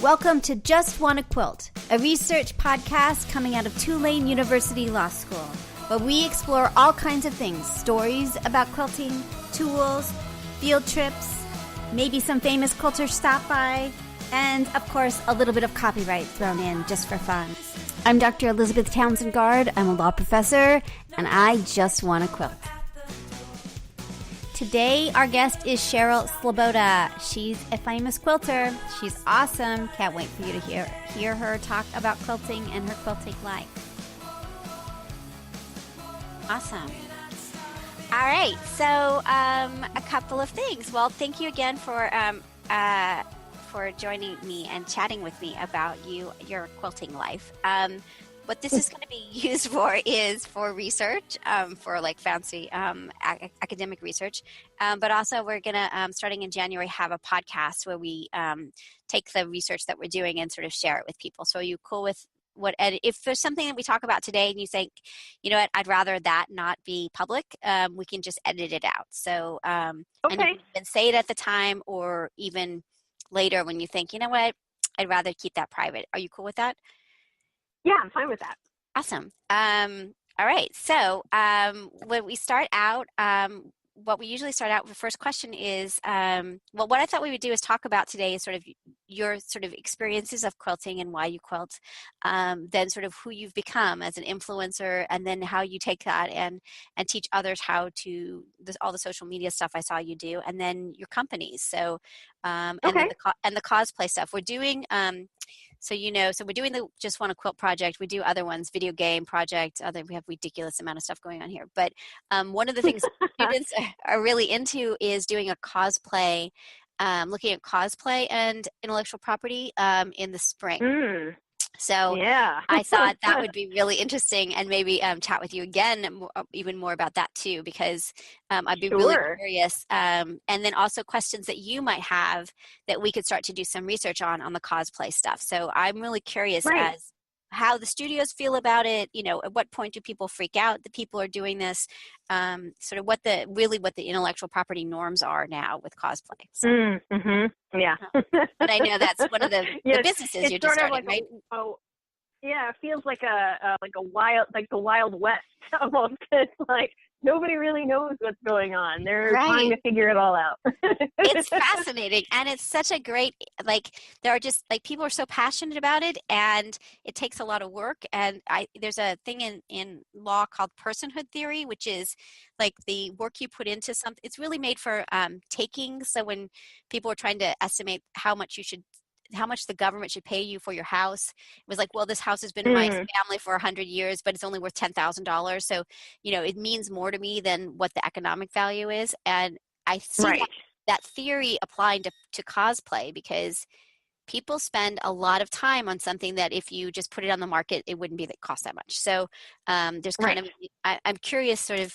Welcome to Just Wanna Quilt, a research podcast coming out of Tulane University Law School, where we explore all kinds of things, stories about quilting, tools, field trips, maybe some famous quilters stop by, and of course a little bit of copyright thrown in just for fun. I'm Dr. Elizabeth Townsend Guard, I'm a law professor, and I just wanna quilt. Today, our guest is Cheryl Sleboda. She's a famous quilter. She's awesome. Can't wait for you to hear her talk about quilting and her quilting life. Awesome. All right, so a couple of things. Well, thank you again for joining me and chatting with me about your quilting life. What this is going to be used for is for research, for like fancy academic research. But also we're going to, starting in January, have a podcast where we take the research that we're doing and sort of share it with people. So are you cool with if there's something that we talk about today and you think, you know what, I'd rather that not be public, we can just edit it out. So and you can even say it at the time or even later when you think, you know what, I'd rather keep that private. Are you cool with that? Yeah, I'm fine with that. Awesome. All right. So when we start out, what we usually start out with, the first question is, what I thought we would do is talk about today is sort of your sort of experiences of quilting and why you quilt, then sort of who you've become as an influencer, and then how you take that and teach others how to, all the social media stuff I saw you do, and then your companies. So, and the cosplay stuff. We're doing, so we're doing the Just Wanna Quilt project. We do other ones, video game project. We have ridiculous amount of stuff going on here. But one of the things students are really into is doing a cosplay, looking at cosplay and intellectual property in the spring. So yeah. I thought that would be really interesting, and maybe chat with you again even more about that too, because I'd be really curious. And then also questions that you might have that we could start to do some research on the cosplay stuff. So I'm really curious as how the studios feel about it. At what point do people freak out that people are doing this? Sort of what the intellectual property norms are now with cosplay. So, Yeah. But I know that's one of the businesses you're just starting, right? Yeah, it feels like the Wild West almost. It's like nobody really knows what's going on. They're trying to figure it all out. It's fascinating, and it's such a great, there are just, people are so passionate about it, and it takes a lot of work. And there's a thing in law called personhood theory, which is like the work you put into something. It's really made for taking. So when people are trying to estimate how much the government should pay you for your house, it was like, well, this house has been in my family for 100 years, but it's only worth $10,000. So, it means more to me than what the economic value is. And I see that theory applying to cosplay, because people spend a lot of time on something that if you just put it on the market, it wouldn't cost that much. So there's kind of, I'm curious sort of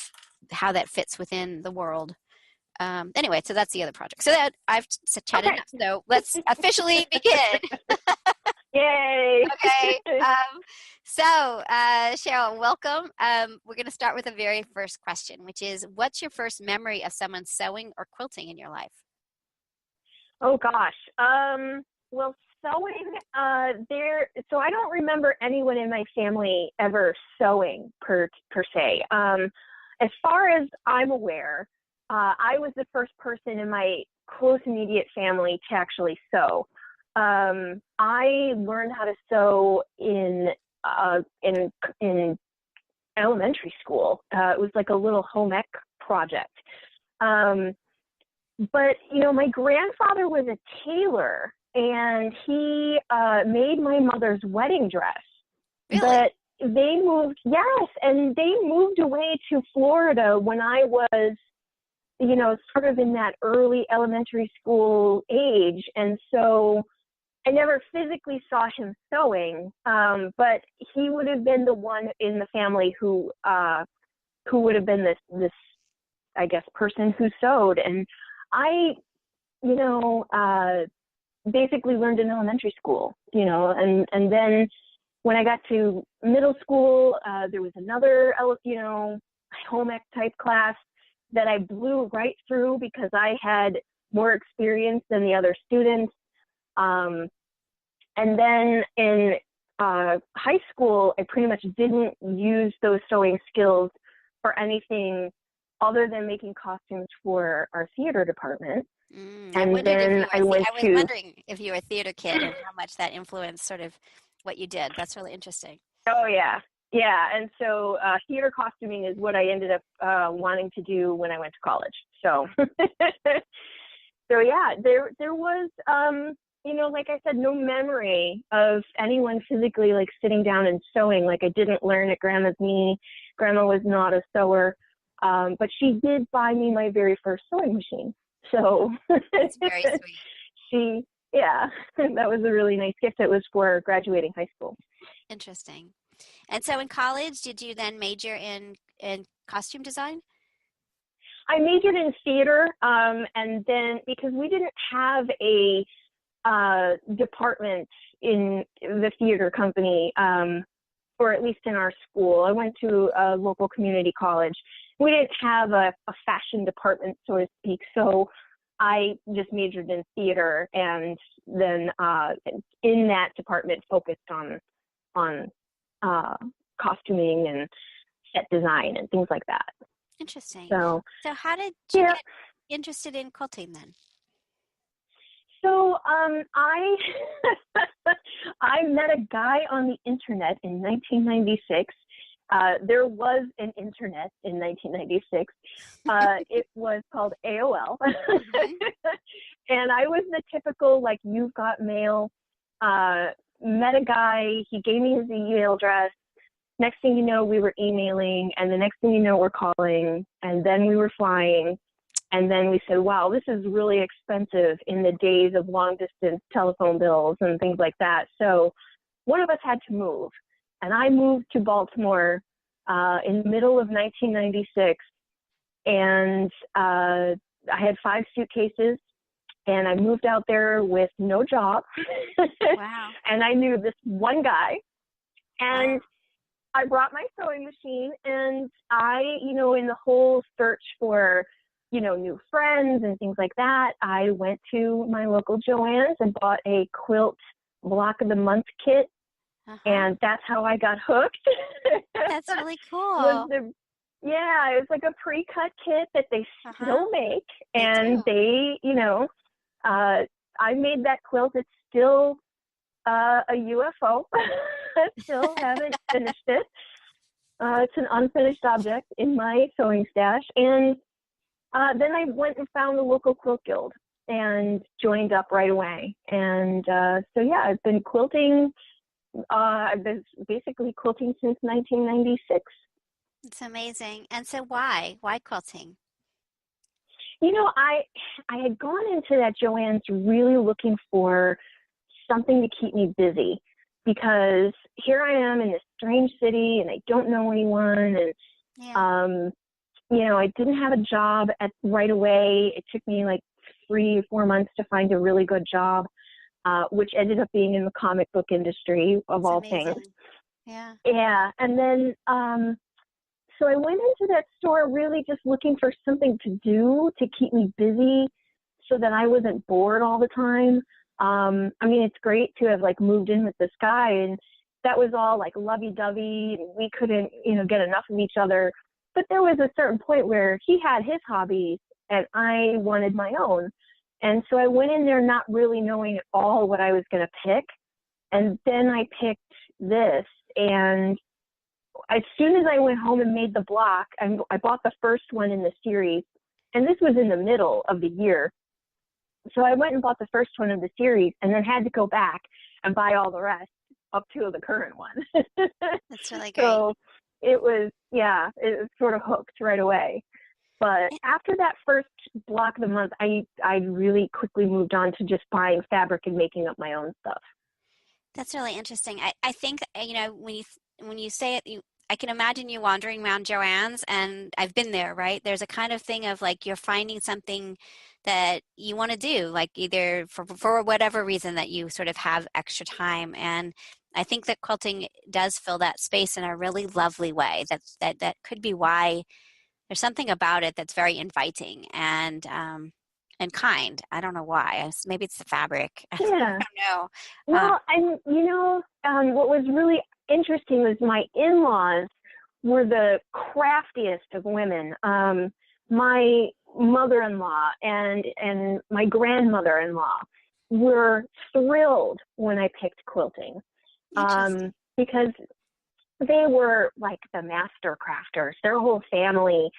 how that fits within the world. Anyway, so that's the other project. So that I've chatted enough. So let's officially begin. Yay! Okay. So Cheryl, welcome. We're going to start with the very first question, which is, what's your first memory of someone sewing or quilting in your life? Oh gosh. Well, sewing. So I don't remember anyone in my family ever sewing per se. As far as I'm aware, I was the first person in my close immediate family to actually sew. I learned how to sew in elementary school. It was like a little home ec project. But my grandfather was a tailor, and he made my mother's wedding dress. Really? But they moved away to Florida when I was, sort of in that early elementary school age. And so I never physically saw him sewing, but he would have been the one in the family who would have been this, I guess, person who sewed. And I, basically learned in elementary school, and then when I got to middle school, there was another, home ec type class that I blew right through because I had more experience than the other students. And then in high school, I pretty much didn't use those sewing skills for anything other than making costumes for our theater department. I And wondered if you then were I went I was to, wondering if you were a theater kid and how much that influenced sort of what you did. That's really interesting. oh yeah, yeah. And so theater costuming is what I ended up wanting to do when I went to college. So, so yeah, there was, like I said, no memory of anyone physically like sitting down and sewing. Like I didn't learn at Grandma's knee. Grandma was not a sewer, but she did buy me my very first sewing machine. So That's very sweet. she, yeah, that was a really nice gift. It was for graduating high school. Interesting. And so in college, did you then major in costume design? I majored in theater, and then because we didn't have a department in the theater company, or at least in our school. I went to a local community college. We didn't have a fashion department, so to speak. So I just majored in theater, and then in that department focused on costuming and set design and things like that. Interesting. So So how did you yeah. get interested in quilting then? So I I met a guy on the internet in 1996. There was an internet in 1996. It was called AOL, Hmm. and I was the typical like you've got mail. Met a guy. He gave me his email address. Next thing you know, we were emailing, and the next thing you know, we're calling, and then we were flying. And then we said, wow, this is really expensive in the days of long distance telephone bills and things like that. So one of us had to move. And I moved to Baltimore in the middle of 1996. And I had 5 suitcases. And I moved out there with no job. Wow. And I knew this one guy. Wow. And I brought my sewing machine. And I, in the whole search for new friends and things like that, I went to my local Joann's and bought a quilt block of the month kit, Uh-huh. and that's how I got hooked. That's really was cool. the Yeah, it was like a pre-cut kit that they Uh-huh. still make, They and do. I made that quilt. It's still a UFO. I still haven't finished it. It's an unfinished object in my sewing stash, and then I went and found the local quilt guild and joined up right away. And so, yeah, I've been quilting. I've been basically quilting since 1996. It's amazing. And so why? Why quilting? I had gone into that Joann's really looking for something to keep me busy because here I am in this strange city and I don't know anyone. And Yeah. um, I didn't have a job right away. It took me like 3 or 4 months to find a really good job, which ended up being in the comic book industry of It's all things. amazing. Yeah. Yeah. And then, so I went into that store really just looking for something to do to keep me busy so that I wasn't bored all the time. I mean, it's great to have like moved in with this guy, and that was all like lovey-dovey, and we couldn't, get enough of each other. But there was a certain point where he had his hobbies and I wanted my own. And so I went in there not really knowing at all what I was going to pick. And then I picked this. And as soon as I went home and made the block, I bought the first one in the series. And this was in the middle of the year. So I went and bought the first one of the series and then had to go back and buy all the rest up to the current one. That's really great. So it was sort of hooked right away. But after that first block of the month, I really quickly moved on to just buying fabric and making up my own stuff. That's really interesting. I think, when you say it, I can imagine you wandering around Joann's, and I've been there, right? There's a kind of thing of like you're finding something that you want to do, like either for whatever reason that you sort of have extra time. And I think that quilting does fill that space in a really lovely way. That could be why there's something about it that's very inviting. And and kind. I don't know why. Maybe it's the fabric. I Yeah. don't know. Well, and what was really interesting was my in-laws were the craftiest of women. My mother-in-law and my grandmother-in-law were thrilled when I picked quilting, Interesting. because they were like the master crafters. Their whole family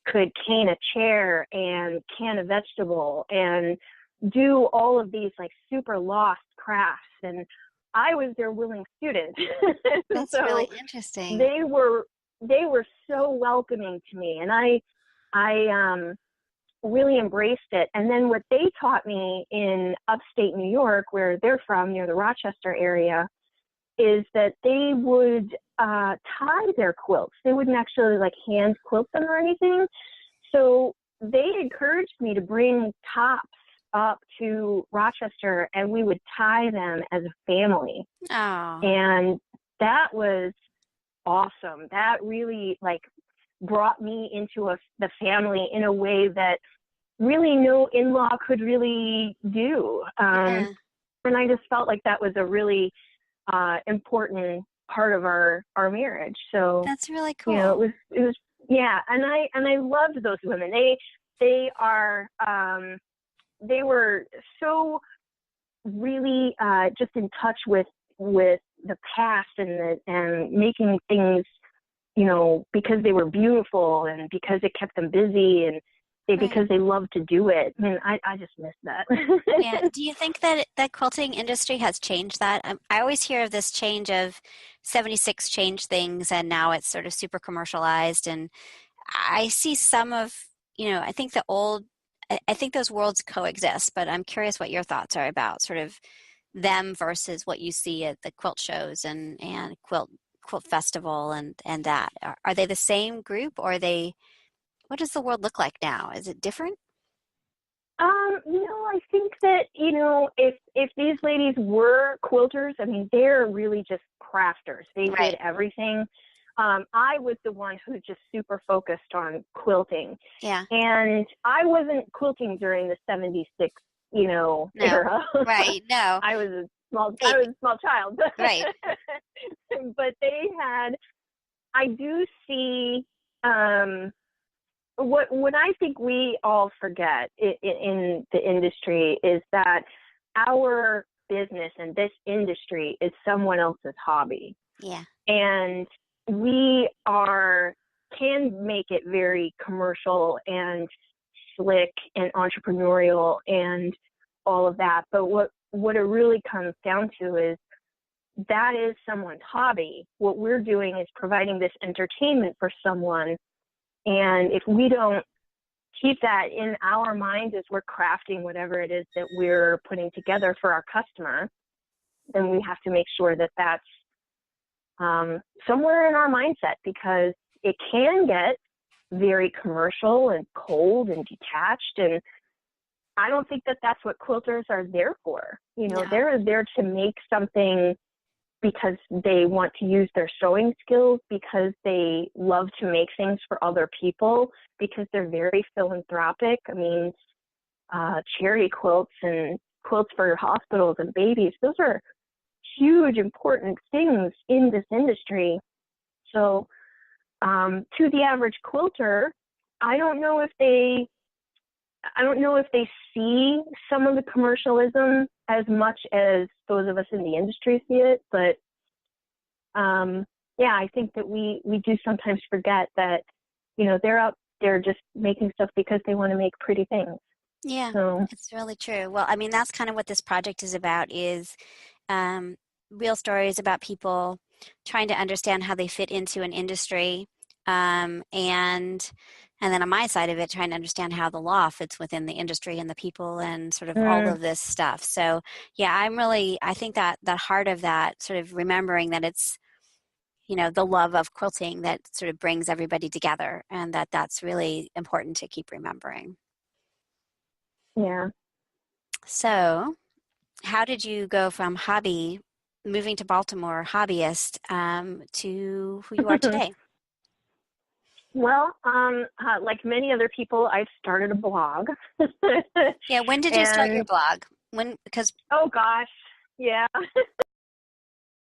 could cane a chair and can a vegetable and do all of these like super lost crafts. And I was their willing student. That's So really interesting. they were so welcoming to me, and I really embraced it. And then what they taught me in upstate New York, where they're from, near the Rochester area, is that they would tie their quilts. They wouldn't actually like hand quilt them or anything. So they encouraged me to bring tops up to Rochester, and we would tie them as a family. Oh, And that was awesome. That really like brought me into the family in a way that really no in-law could really do. yeah. And I just felt like that was a really important part of our marriage. So, That's really it cool. was yeah, and I loved those women. They are they were so really just in touch with the past and making things, because they were beautiful and because it kept them busy, and Right. because they loved to do it. I mean, I just miss that. Yeah. Do you think that that quilting industry has changed that? I always hear of this change of 76 changed things and now it's sort of super commercialized. And I see some of, I think the old, I think those worlds coexist, but I'm curious what your thoughts are about sort of them versus what you see at the quilt shows and quilt festival and that. Are they the same group or what does the world look like now? Is it different? I think that, if these ladies were quilters, I mean, they're really just crafters. They did Right. everything. I was the one who just super focused on quilting. Yeah. And I wasn't quilting during the 76, No. era. Right. No. I was Baby. a small child. Right. But I do see, what I think we all forget in the industry is that our business and this industry is someone else's hobby, Yeah. and can make it very commercial and slick and entrepreneurial and all of that. But what it really comes down to is that is someone's hobby. What we're doing is providing this entertainment for someone, and if we don't keep that in our minds as we're crafting whatever it is that we're putting together for our customer, then we have to make sure that that's somewhere in our mindset, because it can get very commercial and cold and detached. And I don't think that that's what quilters are there for. No. They're there to make something because they want to use their sewing skills, because they love to make things for other people, because they're very philanthropic. I mean, charity quilts and quilts for hospitals and babies, those are huge, important things in this industry. So, to the average quilter, I don't know if they I don't know if they see some of the commercialism as much as those of us in the industry see it, but yeah, I think that we do sometimes forget that, they're out there just making stuff because they want to make pretty things. Yeah, So, it's really true. Well, I mean, that's kind of what this project is about is um, real stories about people trying to understand how they fit into an industry, and then on my side of it, trying to understand how the law fits within the industry and the people and sort of all mm, of this stuff. So yeah, I think that that heart of that sort of remembering that it's the love of quilting that sort of brings everybody together, and that's really important to keep remembering. yeah. So, how did you go from moving to Baltimore, hobbyist, to who you are today? Well, like many other people, I've started a blog. Yeah, when did you start your And blog? When, because oh gosh, yeah.